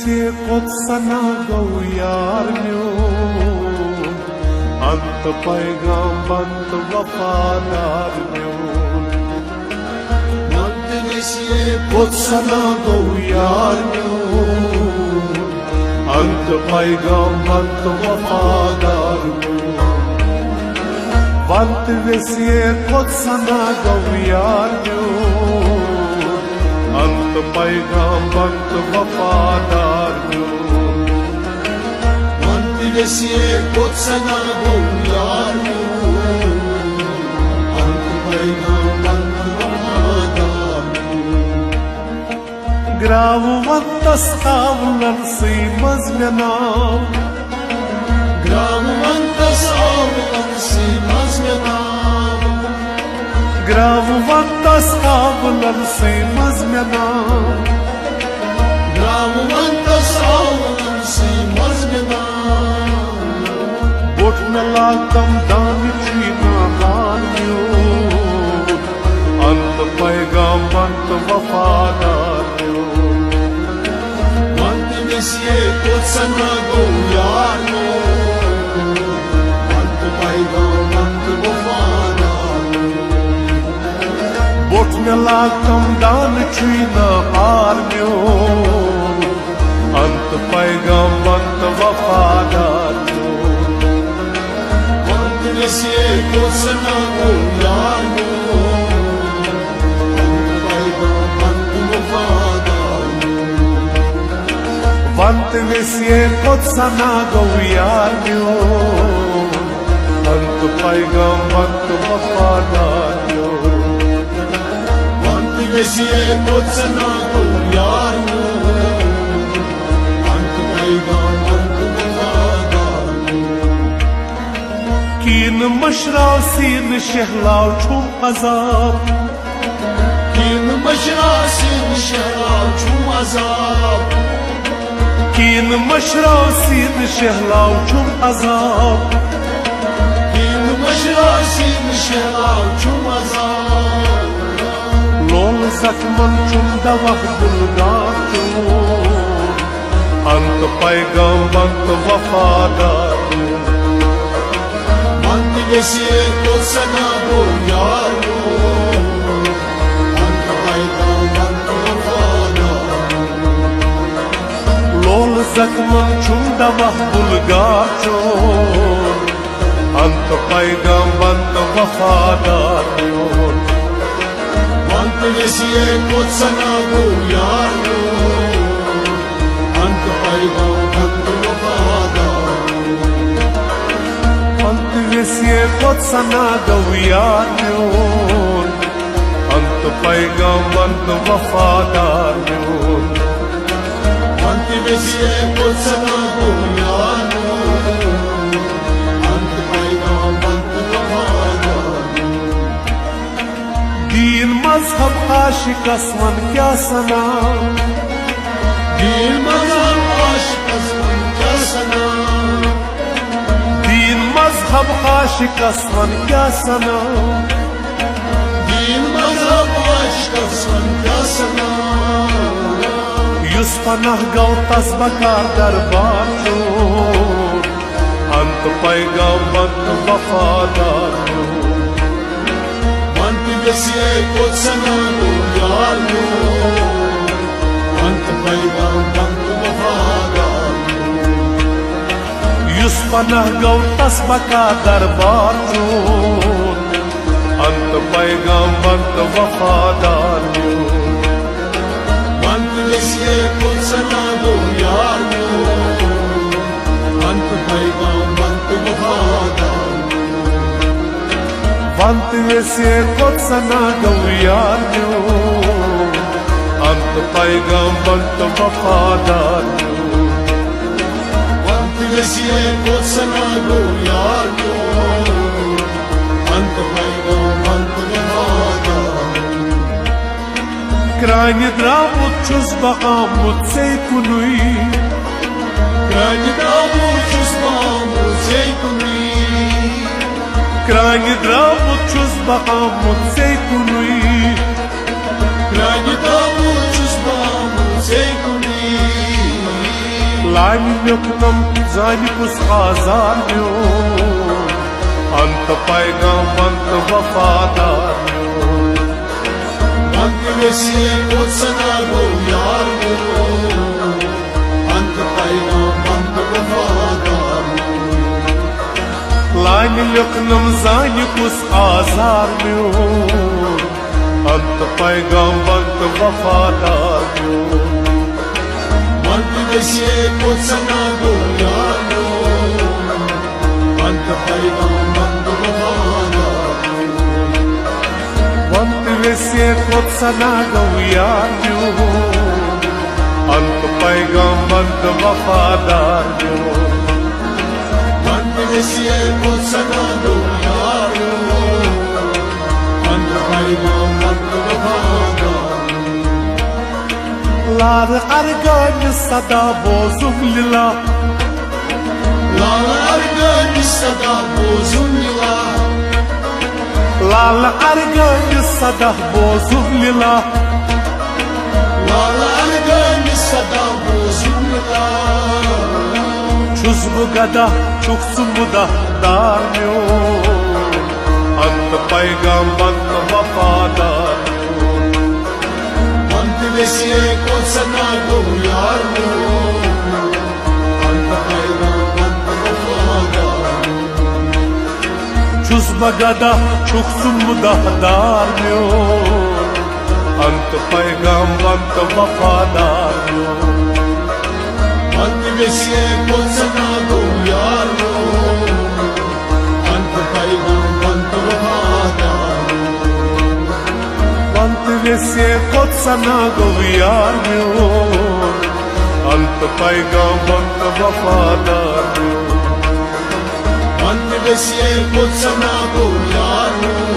से कुदसना गौ यार म्यून अंत पैगाम्बंत वफादार म्यून वक्त से कुदसना गौ यार म्यून अंत पैगाम्बंत वफादार म्यून वंत से कुदसना गौ यार म्यून अंत पैगाम्बंत वफादार म्यून वक्त से कुदसना गौ यार म्यून अंत पैगाम्बंत वफादार Grauvantas avlan sīmaz vienam Grauvantas avlan sīmaz vienam Grauvantas avlan sīmaz vienam Grauvantas avlan sīmaz vienam Botna lātam dāni čīnā mārņūn Ant paigambant vafādār से कुदसना गौ यार म्यून अंत पैगाम्बंत वफादार Botna lātam dāni čīnā mārņūn Ant paigambant vafādār वक्त से कुदसना गौ यार म्यून अंत पैगाम्बंत वफादार Vant visie kudsana gau yaar म्यून अंत पैगाम्बंत वफादार म्यून वक्त से कुदसना गौ यार म्यून अंत पैगाम्बंत वफादार कीन मशराव सीन शहलाव छुम अजाब कीन मशरा सीन शहलाव छुम अजाब कीन मशराव सीन शहलाव छुम अजाब कीन मशरा सीन शहलाव छुम अजाब लोल जख्मन छुम दवह बुलगार चून अंत पैगाम्बंत वफादार वक्त से कुदसना गौ यार म्यून अंत पैगाम्बंत वफादार लोल जख्मन छुम दवह बुलगार चून अंत पैगाम्बंत वफादार वक्त से कुदसना गौ यार म्यून अंत पैगाम्बंत वफादार अंत विsie kudsana gau yaar म्यून अंत पैगाम्बंत वफादार म्यून वक्त से कुदसना गौ यार म्यून अंत पैगाम्बंत वफादार दीन मजहब आशिक असमन क्या सना दीन मजहब आशिक असमन क्या सना दीन मजहब आशिक असमन क्या सना दीन मजहब आशिक असमन क्या सना युस पनाह गौ तस्बकार दरबार चून अंत पैगाम्बंत वफादार वक्त से कुदसना गौ यार म्यून अंत पैगाम्बंत वफादार युस पनाह गौ तस्बकार दरबार चून अंत पैगाम्बंत वफादार वक्त से कुदसना गौ यार म्यून अंत पैगाम्बंत वफादार वंत विsie kudsana gau yaar म्यून अंत पैगाम्बंत वफादार वक्त से कुदसना गौ यार म्यून अंत पैगाम्बंत वफादार Krani dramut chus baqamut sei kunui Krani dramut chus baqamut sei kunui Krani dramut chus baqamut sei kunui Krani dramut chus baqamut sei kunui line युक्तम जानिकुस आजार म्योन अंत पैगाम अंत वफादार म्योन अंत वैसे कोत्सना गो यार म्योन अंत पैगाम अंत वफादार लाइन युक्तम जानिकुस आजार म्योन अंत पैगाम अंत वफादार म्योन अंत वैसे कोत्सना गो यार म्योन अंत पैगाम अंत वफादार अंत वैसे कोत्सना गो यार म्योन अंत पैगाम अंत वफादार म्योन अंत वैसे कोत्सना गो यार म्योन अंत पैगाम अंत वफादार Lar argan sada bozum lila Lal argan sada bozum lila Lal argan sada bozum lila Lal argan sada bozum lila Çuzbu gada çuksun bu da darmıyor Ant paygam ant vafadar अंत वैसे कोत्सना गो यार म्योन अंत पैगाम अंत वफादार Çuzbu gada çuksun bu da darmıyor Ant paygam ant vafadar अंत वैसे कोत्सना गो यार म्योन अंत पैगाम अंत वफादार अंत वैसे कोत्सना गो यार म्योन अंत पैगाम अंत वफादार अंत वैसे कोत्सना गो यार म्योन